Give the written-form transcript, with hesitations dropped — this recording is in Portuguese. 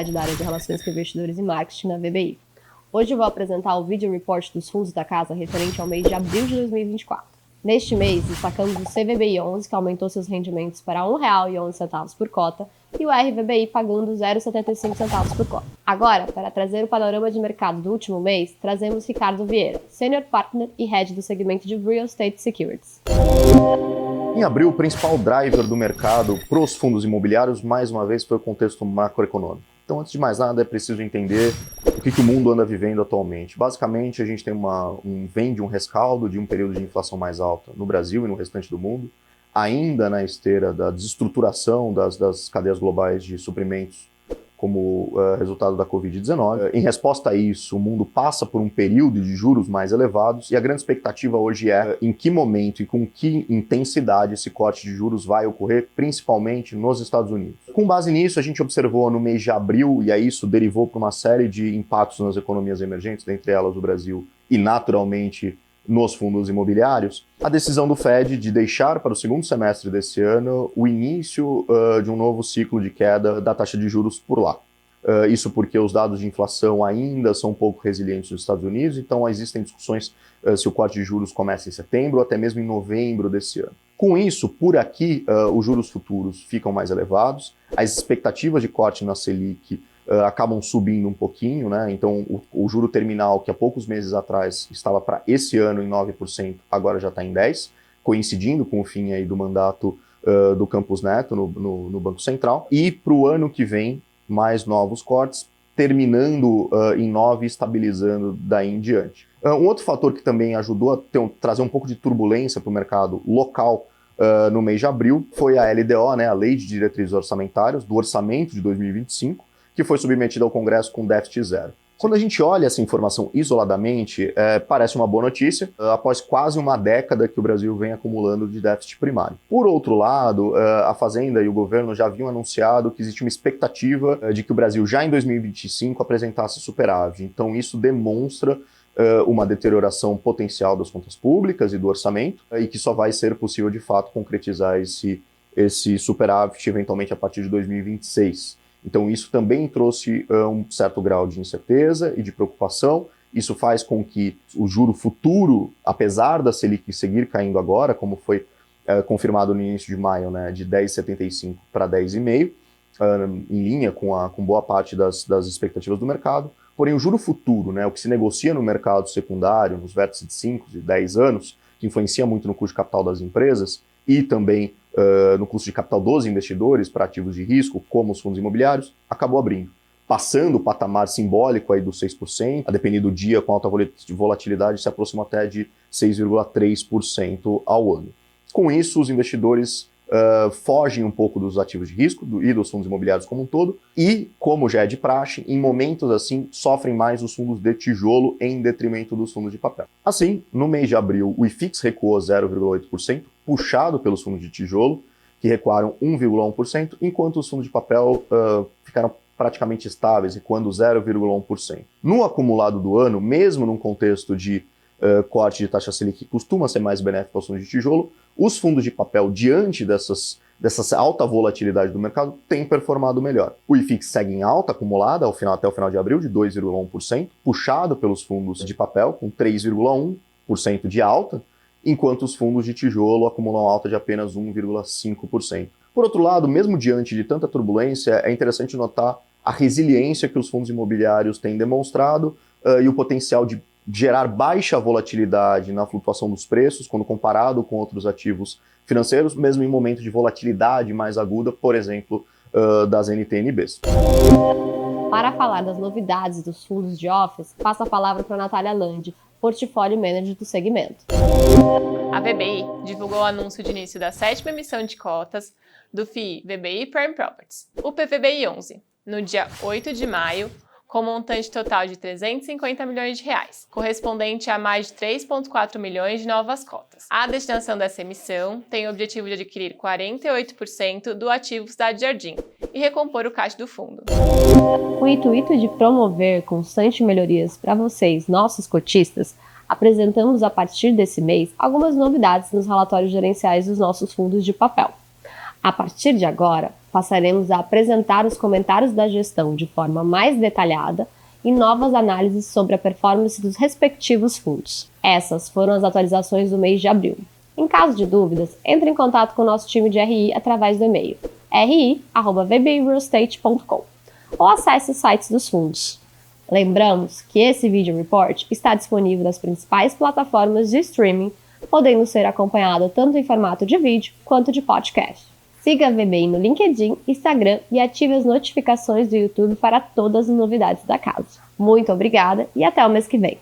Head da área de Relações com Investidores e Marketing na VBI. Hoje eu vou apresentar o Video Report dos fundos da casa referente ao mês de abril de 2024. Neste mês, destacamos o CVBI11, que aumentou seus rendimentos para R$ 1,11 por cota, e o RVBI pagando 0,75 centavos por cota. Agora, para trazer o panorama de mercado do último mês, trazemos Ricardo Vieira, Senior Partner e Head do segmento de Real Estate Securities. Em abril, o principal driver do mercado para os fundos imobiliários, mais uma vez, foi o contexto macroeconômico. Então, antes de mais nada, é preciso entender o que o mundo anda vivendo atualmente. Basicamente, a gente tem vem de um rescaldo de um período de inflação mais alta no Brasil e no restante do mundo, ainda na esteira da desestruturação das cadeias globais de suprimentos como resultado da Covid-19. Em resposta a isso, o mundo passa por um período de juros mais elevados e a grande expectativa hoje é em que momento e com que intensidade esse corte de juros vai ocorrer, principalmente nos Estados Unidos. Com base nisso, a gente observou no mês de abril, e aí isso derivou para uma série de impactos nas economias emergentes, dentre elas o Brasil e, naturalmente, nos fundos imobiliários, a decisão do Fed de deixar para o segundo semestre desse ano o início de um novo ciclo de queda da taxa de juros por lá. Isso porque os dados de inflação ainda são um pouco resilientes nos Estados Unidos, então existem discussões se o corte de juros começa em setembro ou até mesmo em novembro desse ano. Com isso, por aqui, os juros futuros ficam mais elevados, as expectativas de corte na Selic acabam subindo um pouquinho, né? Então o juro terminal, que há poucos meses atrás estava para esse ano em 9%, agora já está em 10%, coincidindo com o fim aí do mandato do Campos Neto no Banco Central. E para o ano que vem, mais novos cortes, terminando em 9%, estabilizando daí em diante. Um outro fator que também ajudou a trazer um pouco de turbulência para o mercado local no mês de abril foi a LDO, né? A Lei de Diretrizes Orçamentárias, do Orçamento de 2025, que foi submetida ao Congresso com déficit zero. Quando a gente olha essa informação isoladamente, parece uma boa notícia, após quase uma década que o Brasil vem acumulando de déficit primário. Por outro lado, a Fazenda e o governo já haviam anunciado que existe uma expectativa de que o Brasil já em 2025 apresentasse superávit. Então isso demonstra uma deterioração potencial das contas públicas e do orçamento, e que só vai ser possível de fato concretizar esse superávit eventualmente a partir de 2026. Então isso também trouxe um certo grau de incerteza e de preocupação. Isso faz com que o juro futuro, apesar da Selic seguir caindo agora, como foi confirmado no início de maio, né, de 10,75 para 10,5, em linha com boa parte das expectativas do mercado. Porém, o juro futuro, né, o que se negocia no mercado secundário, nos vértices de 5 e 10 anos, que influencia muito no custo de capital das empresas e também no custo de capital dos investidores para ativos de risco, como os fundos imobiliários, acabou abrindo, passando o patamar simbólico aí dos 6%, a depender do dia com alta volatilidade, se aproxima até de 6,3% ao ano. Com isso, os investidores fogem um pouco dos ativos de risco e dos fundos imobiliários como um todo, e, como já é de praxe, em momentos assim, sofrem mais os fundos de tijolo em detrimento dos fundos de papel. Assim, no mês de abril, o IFIX recuou 0,8%, puxado pelos fundos de tijolo, que recuaram 1,1%, enquanto os fundos de papel ficaram praticamente estáveis, recuando 0,1%. No acumulado do ano, mesmo num contexto de corte de taxa Selic que costuma ser mais benéfico aos fundos de tijolo, os fundos de papel, diante dessa alta volatilidade do mercado, têm performado melhor. O IFIX segue em alta acumulada até o final de abril, de 2,1%, puxado pelos fundos de papel, com 3,1% de alta, enquanto os fundos de tijolo acumulam alta de apenas 1,5%. Por outro lado, mesmo diante de tanta turbulência, é interessante notar a resiliência que os fundos imobiliários têm demonstrado e o potencial de gerar baixa volatilidade na flutuação dos preços, quando comparado com outros ativos financeiros, mesmo em momento de volatilidade mais aguda, por exemplo, das NTN-Bs. Para falar das novidades dos fundos de office, passo a palavra para a Natália Landi, Portfólio Manager do segmento. A VBI divulgou o anúncio de início da 7ª emissão de cotas do FII VBI Prime Properties, o PVBI11, no dia 8 de maio, com montante total de R$ 350 milhões, correspondente a mais de 3,4 milhões de novas cotas. A destinação dessa emissão tem o objetivo de adquirir 48% do ativo Cidade Jardim e recompor o caixa do fundo. Com o intuito de promover constantes melhorias para vocês, nossos cotistas, apresentamos a partir desse mês algumas novidades nos relatórios gerenciais dos nossos fundos de papel. A partir de agora, Passaremos a apresentar os comentários da gestão de forma mais detalhada e novas análises sobre a performance dos respectivos fundos. Essas foram as atualizações do mês de abril. Em caso de dúvidas, entre em contato com o nosso time de RI através do e-mail ri@vbirealestate.com ou acesse os sites dos fundos. Lembramos que esse Video Report está disponível nas principais plataformas de streaming, podendo ser acompanhado tanto em formato de vídeo quanto de podcast. Siga a VBI no LinkedIn, Instagram e ative as notificações do YouTube para todas as novidades da casa. Muito obrigada e até o mês que vem!